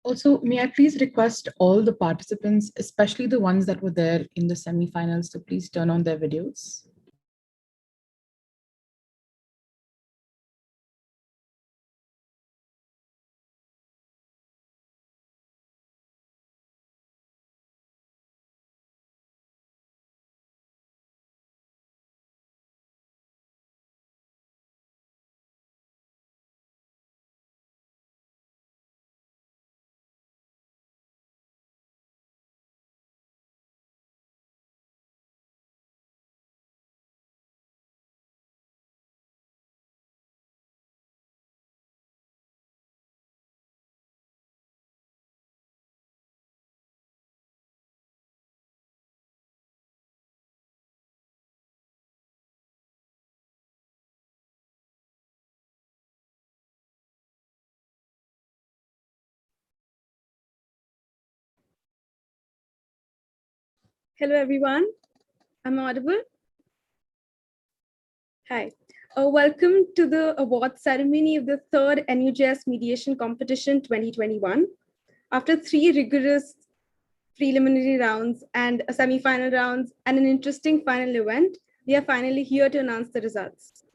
Also, may I please request all the participants, especially the ones that were there in the semifinals, to please turn on their videos. Hello, everyone. I'm audible. Hi. Welcome to the award ceremony of the third NUJS Mediation Competition 2021. After 3 rigorous preliminary rounds and a semi-final rounds and an interesting final event, we are finally here to announce the results.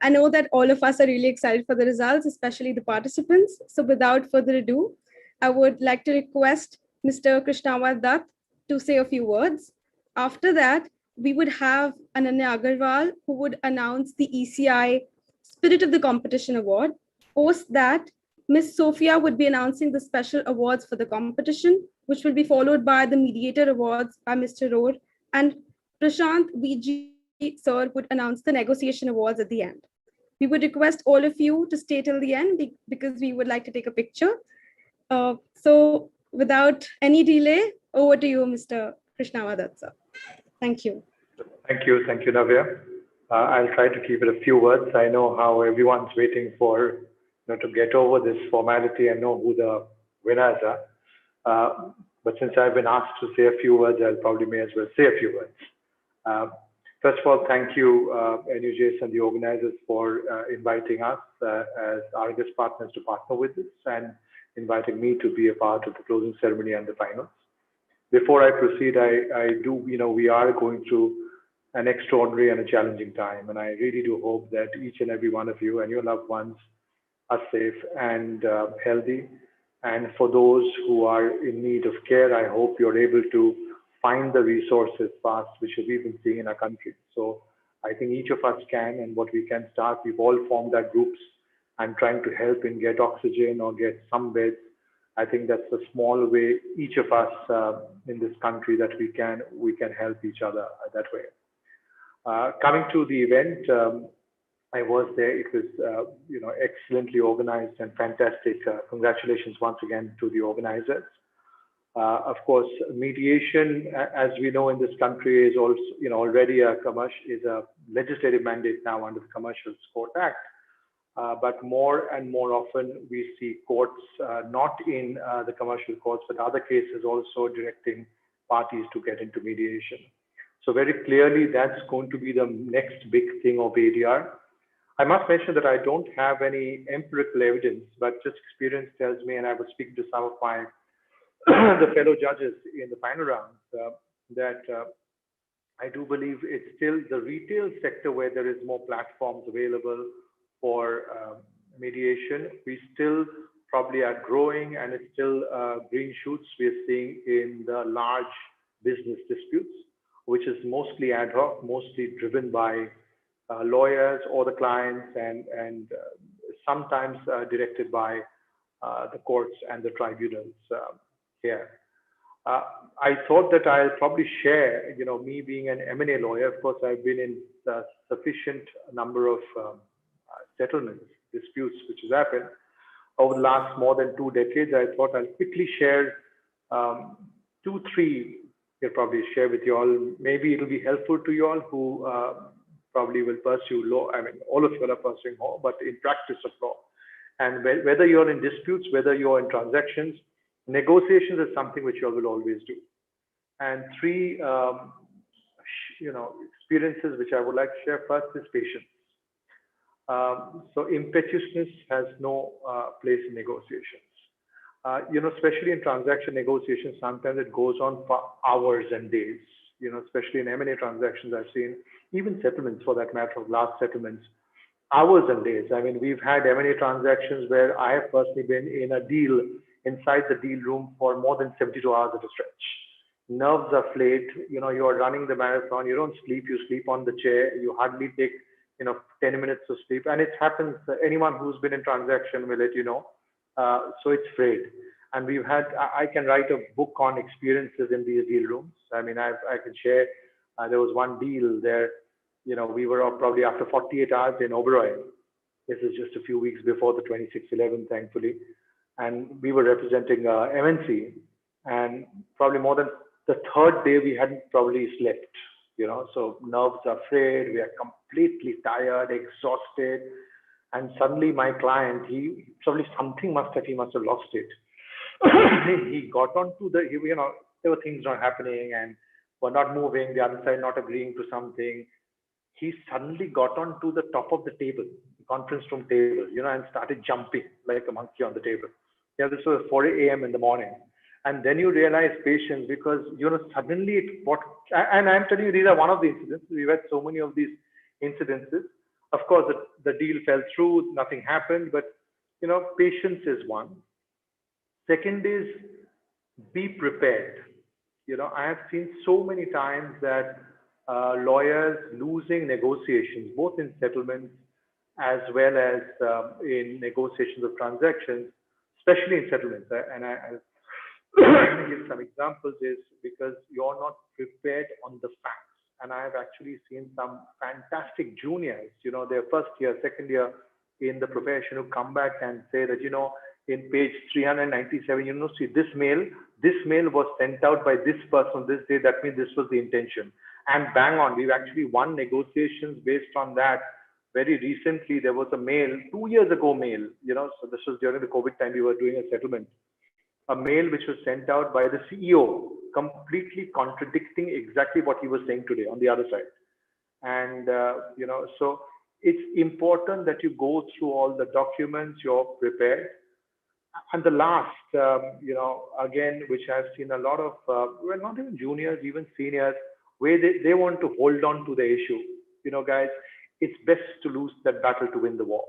I know that all of us are really excited for the results, especially the participants. So without further ado, I would like to request Mr. Krishnawat Dutt to say a few words. After that, we would have Ananya Agarwal, who would announce the ECI Spirit of the Competition Award. Post that, Ms. Sophia would be announcing the special awards for the competition, which will be followed by the Mediator Awards by Mr. Rohr, and Prashant VG sir would announce the negotiation awards at the end. We would request all of you to stay till the end because we would like to take a picture. So without any delay, over to you, Mr. Krishnawat sir. Thank you. Thank you, Navya. I'll try to keep it a few words. I know how everyone's waiting for to get over this formality and know who the winners are. But since I've been asked to say a few words, I'll probably may as well say a few words. First of all, thank you, NUJS and the organizers for inviting us as Argus partners to partner with this and inviting me to be a part of the closing ceremony and the finals. Before I proceed, I do, we are going through an extraordinary and a challenging time, and I really do hope that each and every one of you and your loved ones are safe and healthy. And for those who are in need of care, I hope you're able to find the resources fast, which we've been seeing in our country. So I think each of us can, and what we can start, we've all formed our groups and trying to help in get oxygen or get some beds. I think that's a small way, each of us in this country, that we can help each other that way. Coming to the event, I was there. It was, excellently organized and fantastic. Congratulations once again to the organizers. Of course, mediation, as we know in this country, is also, already a legislative mandate now under the Commercial Court Act. But more and more often we see courts, not in the commercial courts, but other cases also directing parties to get into mediation. So very clearly, that's going to be the next big thing of ADR. I must mention that I don't have any empirical evidence, but just experience tells me, and I was speaking to some of my the fellow judges in the final rounds, that I do believe it's still the retail sector where there is more platforms available for mediation. We still probably are growing, and it's still green shoots we're seeing in the large business disputes, which is mostly ad hoc, mostly driven by lawyers or the clients, and sometimes directed by the courts and the tribunals here. I thought that I'll probably share, me being an M&A lawyer, of course, I've been in a sufficient number of settlements, disputes, which has happened over the last more than 2 decades. I thought I'll quickly share 2, 3, I'll probably share with you all. Maybe it'll be helpful to you all who probably will pursue law. I mean, all of you are pursuing law, but in practice of law. And whether you're in disputes, whether you're in transactions, negotiations is something which you all will always do. And 3, experiences which I would like to share. First is patience. So impetuousness has no place in negotiations. Especially in transaction negotiations, sometimes it goes on for hours and days. Especially in M&A transactions, I've seen, even settlements for that matter, of large settlements, hours and days. I mean, we've had M&A transactions where I have personally been in a deal inside the deal room for more than 72 hours at a stretch. Nerves are flayed. You are running the marathon. You don't sleep. You sleep on the chair. You hardly take 10 minutes to sleep. And it happens. Anyone who's been in transaction will let you know. So it's frayed. And we've had. I can write a book on experiences in these deal rooms. I mean, I can share. There was one deal there. We were probably after 48 hours in Oberoi. This is just a few weeks before the 26/11, thankfully. And we were representing MNC. And probably more than the third day, we hadn't probably slept. So nerves are frayed. We are completely tired, exhausted. And suddenly my client, he must have lost it. He got onto there were things not happening and were not moving, the other side not agreeing to something. He suddenly got onto the top of the table, the conference room table, and started jumping like a monkey on the table. This was 4 a.m. in the morning. And then you realize patience because, suddenly and I'm telling you, these are one of the incidents. We've had so many of these incidences. Of course, the deal fell through, nothing happened, but, patience is one. Second is be prepared. I have seen so many times that lawyers losing negotiations, both in settlements as well as in negotiations of transactions, especially in settlements. And I'll give some examples is because you're not prepared on the facts. And I have actually seen some fantastic juniors, their first year, second year in the profession who come back and say that, in page 397, see this mail was sent out by this person this day. That means this was the intention. And bang on, we've actually won negotiations based on that. Very recently, there was a mail, 2 years ago mail, so this was during the COVID time, we were doing a settlement. A mail which was sent out by the CEO, completely contradicting exactly what he was saying today on the other side. And, so it's important that you go through all the documents, you're prepared. And the last, again, which I've seen a lot of, well, not even juniors, even seniors, where they want to hold on to the issue. Guys, it's best to lose that battle to win the war.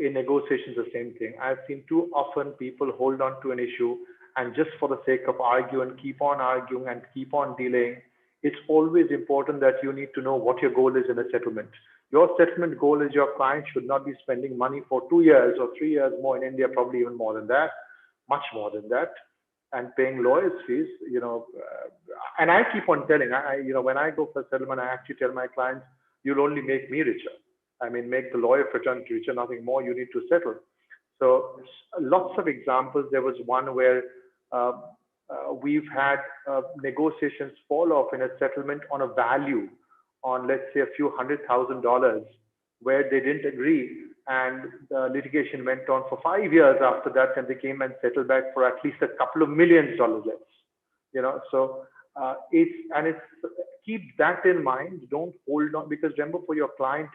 In negotiations, the same thing. I've seen too often people hold on to an issue and just for the sake of arguing, keep on arguing and keep on delaying. It's always important that you need to know what your goal is in a settlement. Your settlement goal is your client should not be spending money for 2 years or 3 years more in India, probably even more than that, much more than that, and paying lawyers' fees. And I keep on telling, when I go for settlement, I actually tell my clients, you'll only make me richer. I mean, make the lawyer fraternity richer, nothing more. You need to settle. So lots of examples. There was one where we've had negotiations fall off in a settlement on a value on, let's say, a few $100,000 where they didn't agree. And the litigation went on for 5 years after that, and they came and settled back for at least a couple of millions dollars less. So keep that in mind. Don't hold on, because remember, for your client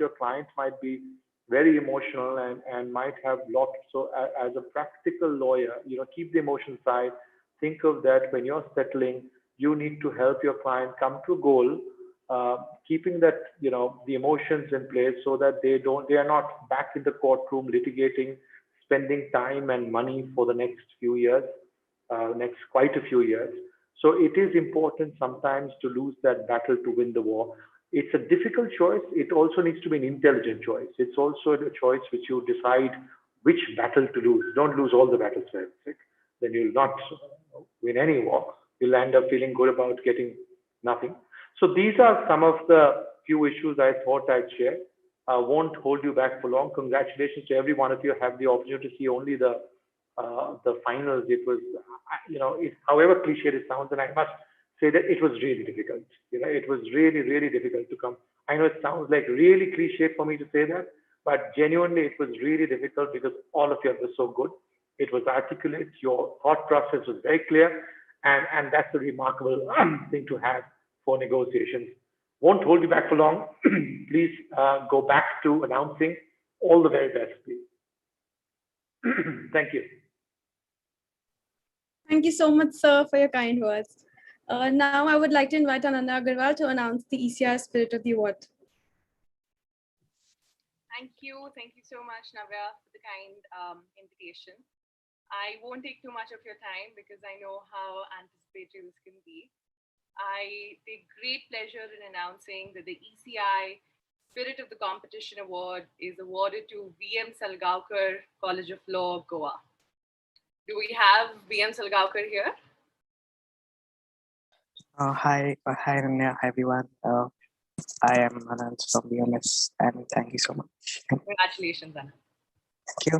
might be very emotional and might have lots. So as a practical lawyer, keep the emotion side. Think of that when you're settling, you need to help your client come to a goal, keeping that, the emotions in place so that they are not back in the courtroom litigating, spending time and money for the next few years, quite a few years. So it is important sometimes to lose that battle to win the war. It's a difficult choice. It also needs to be an intelligent choice. It's also a choice which you decide which battle to lose. Don't lose all the battles, then you'll not win any war. You'll end up feeling good about getting nothing. So these are some of the few issues I thought I'd share. I won't hold you back for long. Congratulations to every one of you. Have the opportunity to see only the finals. It was, however cliched it sounds, and I must say that it was really difficult. It was really, really difficult to come. I know it sounds like really cliched for me to say that, but genuinely it was really difficult because all of you were so good. It was articulate. Your thought process was very clear, and that's a remarkable thing to have for negotiations. Won't hold you back for long. Please go back to announcing. All the very best, please. Thank you. Thank you so much, sir, for your kind words. Now I would like to invite Ananda Agarwal to announce the ECI Spirit of the Award. Thank you. Thank you so much, Navya, for the kind invitation. I won't take too much of your time because I know how anticipatory this can be. I take great pleasure in announcing that the ECI Spirit of the Competition Award is awarded to VM Salgaonkar, College of Law, Goa. Do we have VM Salgaonkar here? Hi, Rania, hi everyone. I am Anand from BMS, and thank you so much. Congratulations, Anand. Thank you.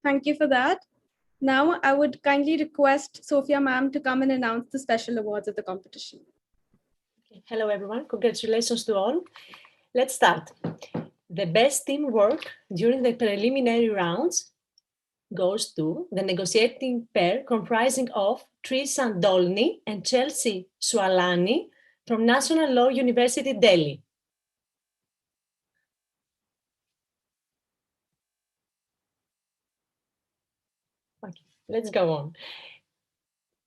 Thank you for that. Now I would kindly request Sophia ma'am to come and announce the special awards of the competition. Hello, everyone. Congratulations to all. Let's start. The best teamwork during the preliminary rounds goes to the negotiating pair comprising of Trish Sandolny and Chelsea Swalani from National Law University, Delhi. Okay, let's go on.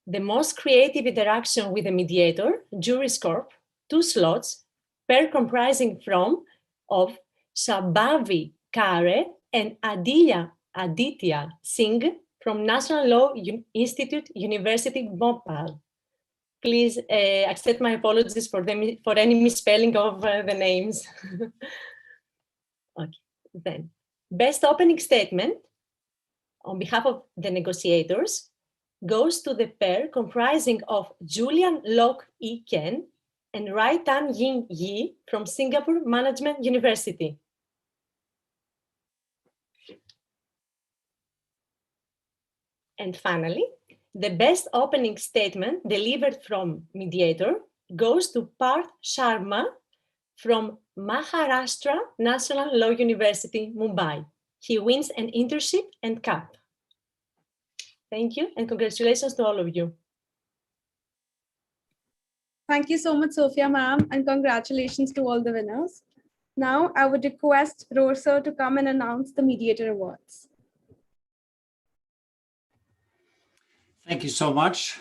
The most creative interaction with the mediator, Juris Corp, 2 slots, pair comprising of Shabhavi Kare and Aditya Singh from National Law Institute, University, Bhopal. Please accept my apologies for any misspelling of the names. Okay, then best opening statement on behalf of the negotiators goes to the pair comprising of Julian Lok E. Ken and Rai Tan Ying Yi from Singapore Management University. And finally, the best opening statement delivered from mediator goes to Parth Sharma from Maharashtra National Law University, Mumbai. He wins an internship and cap. Thank you, and congratulations to all of you. Thank you so much, Sophia ma'am, and congratulations to all the winners. Now I would request Rosa to come and announce the Mediator Awards. Thank you so much.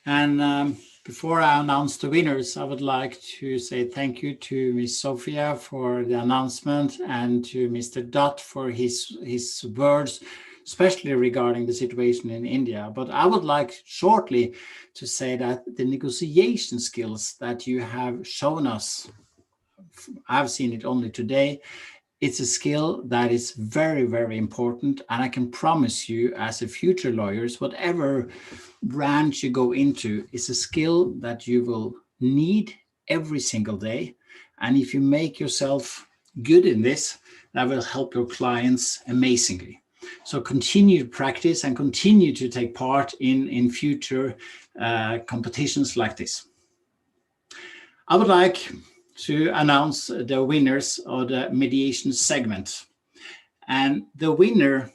And before I announce the winners, I would like to say thank you to Ms. Sophia for the announcement and to Mr. Dutt for his words, especially regarding the situation in India. But I would like shortly to say that the negotiation skills that you have shown us, I've seen it only today, it's a skill that is very, very important. And I can promise you as a future lawyers, whatever branch you go into, is a skill that you will need every single day. And if you make yourself good in this, that will help your clients amazingly. So continue to practice and continue to take part in future competitions like this. I would like to announce the winners of the mediation segment. And the winner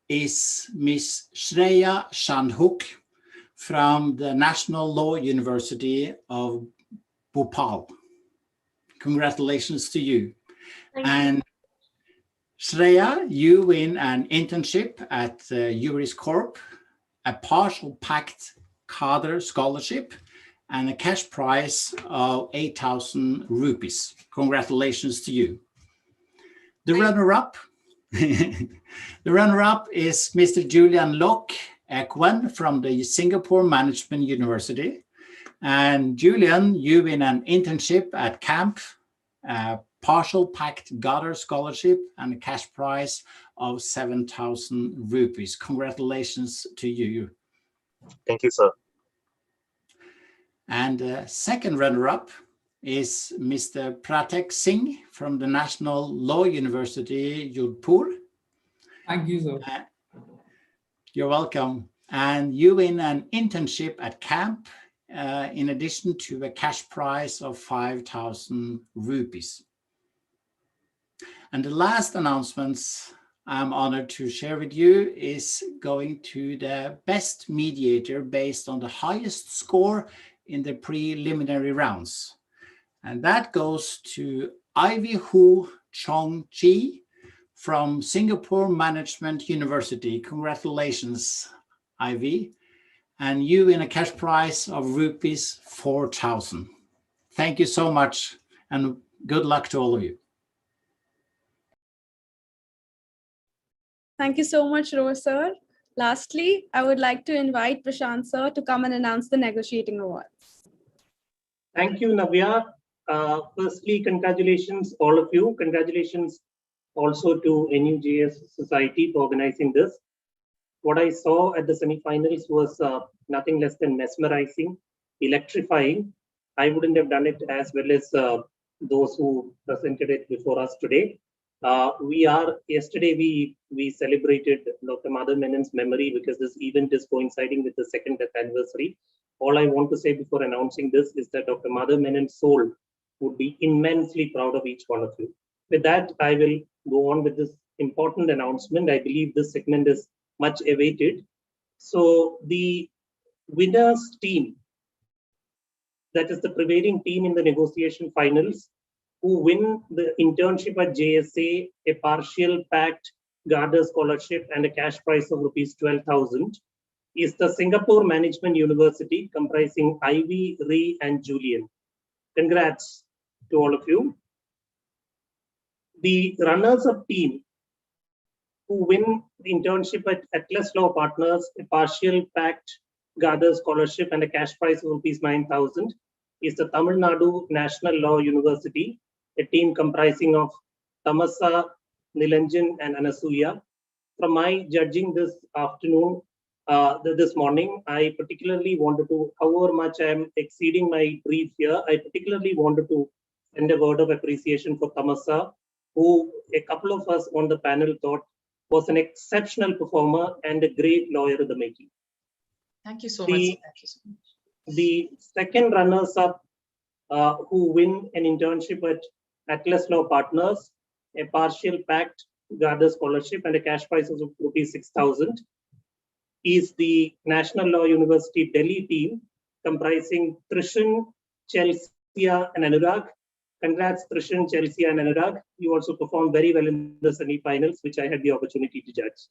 is Miss Shreya Shandhook from the National Law University of Bhopal. Congratulations to you. And Shreya, you win an internship at Juris Corp, a partial packed cadre scholarship, and a cash prize of 8,000 rupees. Congratulations to you. The runner-up, the runner-up is Mr. Julian Lok Ekwan from the Singapore Management University. And Julian, you win an internship at CAMP, a partial packed Goddard scholarship, and a cash prize of 7,000 rupees. Congratulations to you. Thank you, sir. And the second runner-up is Mr. Pratek Singh from the National Law University, Jodhpur. Thank you, sir. You're welcome. And you win an internship at CAMP in addition to a cash prize of 5,000 rupees. And the last announcements I'm honored to share with you is going to the best mediator based on the highest score in the preliminary rounds. And that goes to Ivy Hu Chong Chi from Singapore Management University. Congratulations, Ivy. And you in a cash prize of rupees 4,000. Thank you so much and good luck to all of you. Thank you so much, Rose sir. Lastly, I would like to invite Prashant sir to come and announce the negotiating awards. Thank you, Navya. Firstly, congratulations, all of you. Congratulations also to NUJS Society for organizing this. What I saw at the semi-finals was nothing less than mesmerizing, electrifying. I wouldn't have done it as well as those who presented it before us today. Yesterday we celebrated Dr. Madhav Menon's memory because this event is coinciding with the second death anniversary. All I want to say before announcing this is that Dr. Madhav Menon's soul would be immensely proud of each one of you. With that, I will go on with this important announcement. I believe this segment is much awaited. So the winners team, that is the prevailing team in the negotiation finals, who win the internship at JSA, a partial packed Gardner scholarship and a cash prize of rupees 12,000, is the Singapore Management University, comprising Ivy, Ree, and Julian. Congrats to all of you. The runners-up team, who win the internship at Atlas Law Partners, a partial packed Gardner scholarship and a cash prize of rupees 9,000, is the Tamil Nadu National Law University, a team comprising of Tamasa, Nilanjan, and Anasuya. From my judging this afternoon, this morning, I particularly wanted to, however much I am exceeding my brief here, I particularly wanted to send a word of appreciation for Tamasa, who a couple of us on the panel thought was an exceptional performer and a great lawyer in the making. Thank you so much. Thank you so much. The second runners-up who win an internship at Atlas Law Partners, a partial packed Gardner scholarship and a cash prize of rupees 6,000, is the National Law University Delhi team, comprising Trishan, Chelsea, and Anurag. Congrats, Trishan, Chelsea, and Anurag. You also performed very well in the semi-finals, which I had the opportunity to judge.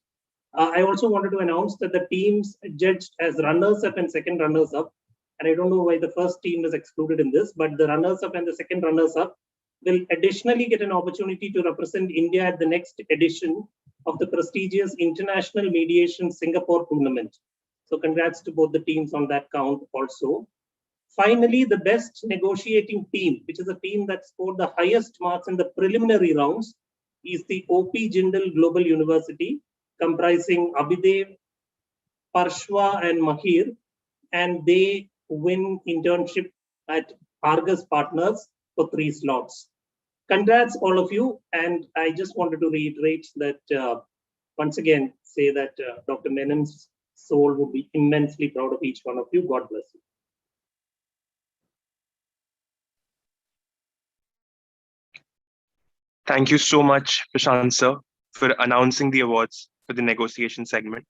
I also wanted to announce that the teams judged as runners-up and second runners-up, and I don't know why the first team is excluded in this, but the runners-up and the second runners-up will additionally get an opportunity to represent India at the next edition of the prestigious International Mediation Singapore tournament. So congrats to both the teams on that count also. Finally, the best negotiating team, which is a team that scored the highest marks in the preliminary rounds, is the OP Jindal Global University, comprising Abhidev, Parshva, and Mahir, and they win internship at Argus Partners for 3 slots. Congrats, all of you. And I just wanted to reiterate that once again, say that Dr. Menon's soul would be immensely proud of each one of you. God bless you. Thank you so much, Prashant sir, for announcing the awards for the negotiation segment.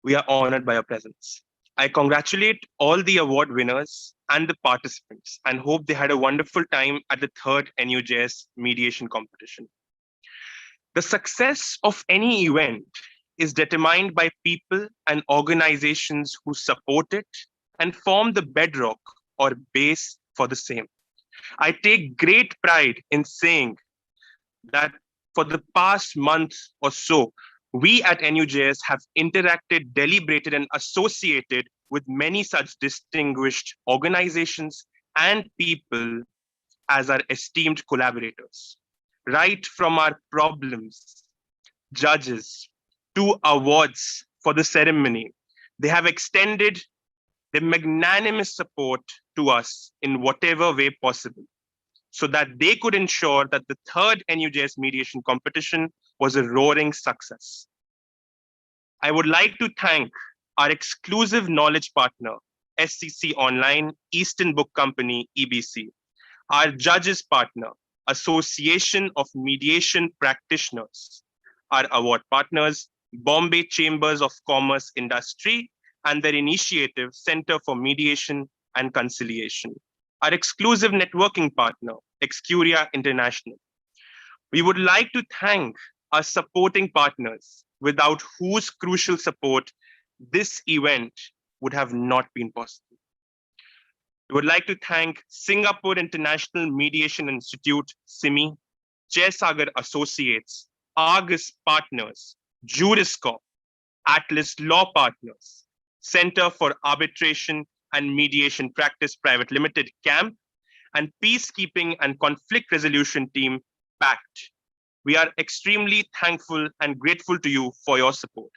We are honored by your presence. I congratulate all the award winners and the participants and hope they had a wonderful time at the 3rd NUJS mediation competition. The success of any event is determined by people and organizations who support it and form the bedrock or base for the same. I take great pride in saying that for the past month or so, we at NUJS have interacted, deliberated, and associated with many such distinguished organizations and people as our esteemed collaborators. Right from our problems, judges, to awards for the ceremony, they have extended their magnanimous support to us in whatever way possible, so that they could ensure that the 3rd NUJS mediation competition was a roaring success. I would like to thank our exclusive knowledge partner, SCC Online, Eastern Book Company, EBC, our judges partner, Association of Mediation Practitioners, our award partners, Bombay Chambers of Commerce Industry, and their initiative, Center for Mediation and Conciliation, our exclusive networking partner, Excuria International. We would like to thank our supporting partners, without whose crucial support this event would have not been possible. We would like to thank Singapore International Mediation Institute, SIMI, Jaisagar Associates, Argus Partners, Juriscorp, Atlas Law Partners, Center for Arbitration and Mediation Practice Private Limited, CAMP, and Peacekeeping and Conflict Resolution Team, PACT. We are extremely thankful and grateful to you for your support.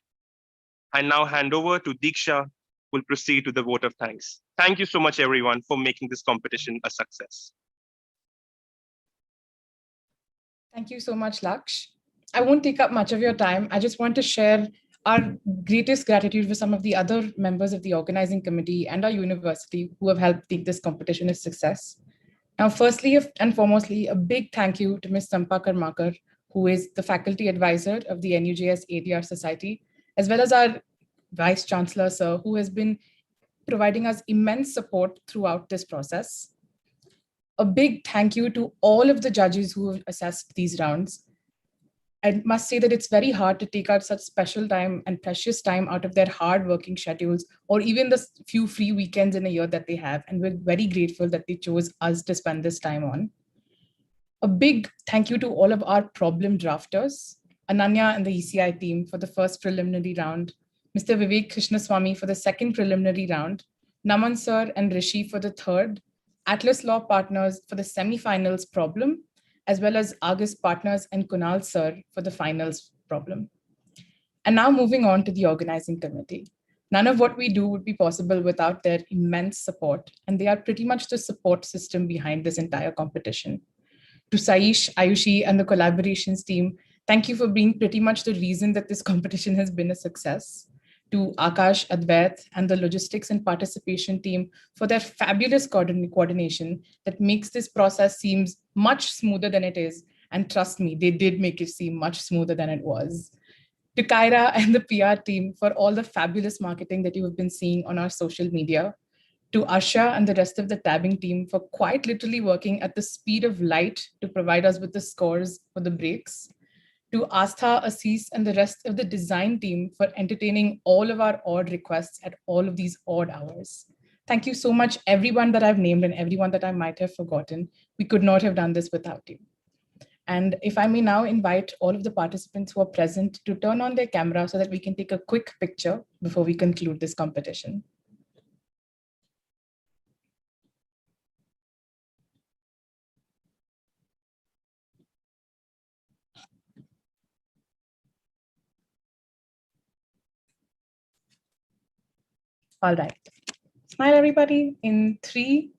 I now hand over to Diksha, who will proceed to the vote of thanks. Thank you so much, everyone, for making this competition a success. Thank you so much, Laksh. I won't take up much of your time. I just want to share our greatest gratitude for some of the other members of the organizing committee and our university who have helped take this competition a success. Now, firstly and foremostly, a big thank you to Ms. Sampa Karmakar, who is the faculty advisor of the NUJS ADR Society, as well as our Vice Chancellor, sir, who has been providing us immense support throughout this process. A big thank you to all of the judges who have assessed these rounds. I must say that it's very hard to take out such special time and precious time out of their hard working schedules, or even the few free weekends in a year that they have. And we're very grateful that they chose us to spend this time on. A big thank you to all of our problem drafters, Ananya and the ECI team for the first preliminary round, Mr. Vivek Krishnaswamy for the second preliminary round, Naman sir and Rishi for the third, Atlas Law Partners for the semi-finals problem, as well as Argus Partners and Kunal sir for the finals problem. And now moving on to the organizing committee. None of what we do would be possible without their immense support, and they are pretty much the support system behind this entire competition. To Saish, Ayushi, and the collaborations team, thank you for being pretty much the reason that this competition has been a success. To Akash, Advait, and the logistics and participation team for their fabulous coordination that makes this process seems much smoother than it is. And trust me, they did make it seem much smoother than it was. To Kyra and the PR team for all the fabulous marketing that you have been seeing on our social media. To Arsha and the rest of the tabbing team for quite literally working at the speed of light to provide us with the scores for the breaks. To Astha, Assis, and the rest of the design team for entertaining all of our odd requests at all of these odd hours. Thank you so much, everyone that I've named and everyone that I might have forgotten. We could not have done this without you. And if I may now invite all of the participants who are present to turn on their camera so that we can take a quick picture before we conclude this competition. All right. Smile, everybody, in 3,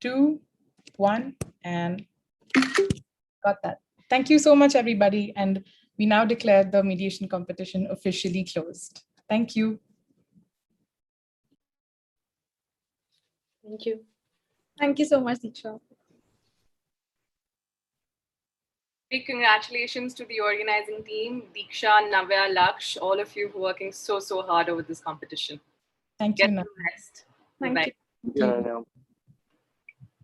2, 1, and got that. Thank you so much, everybody. And we now declare the mediation competition officially closed. Thank you. Thank you. Thank you so much, Diksha. Big congratulations to the organizing team, Diksha, Navya, Laksh, all of you who are working so hard over this competition. Thank Get you. the best. Thank Bye. you. Yeah.